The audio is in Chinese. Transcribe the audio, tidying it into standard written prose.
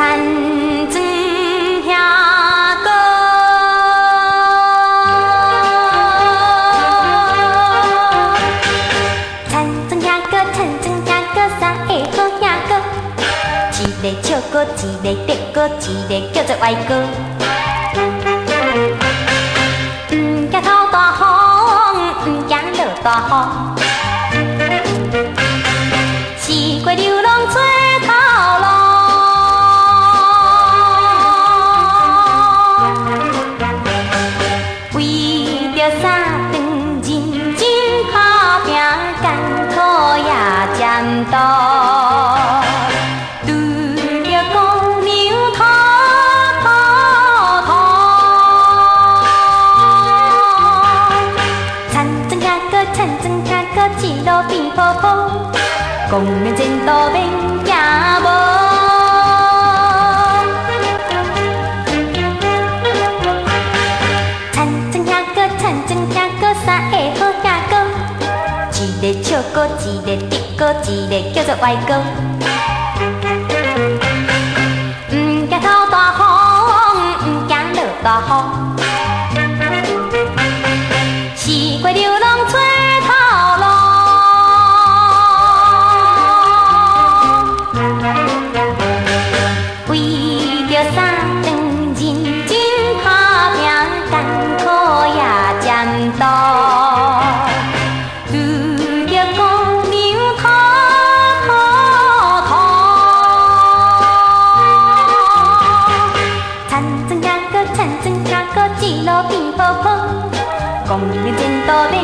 田庄遐歌，田庄遐歌，田庄遐歌，啥会好遐歌？一个笑歌，一个德歌，一个叫做歪歌。唔惊头大风，唔惊落大雨，四季流浪做头路。为着三顿认真打拼，艰苦也占到。拄着姑娘拖拖拖，田庄遐歌，田庄遐歌，一路变泡泡，公园前途免行无。啥会好遐歌？一个笑歌，一个德歌，一个叫做歪歌。唔惊头大风，唔惊落大雨，四季流浪做头路。为着三顿认真打拼，艰苦也占到。一路变泡泡，公园前途免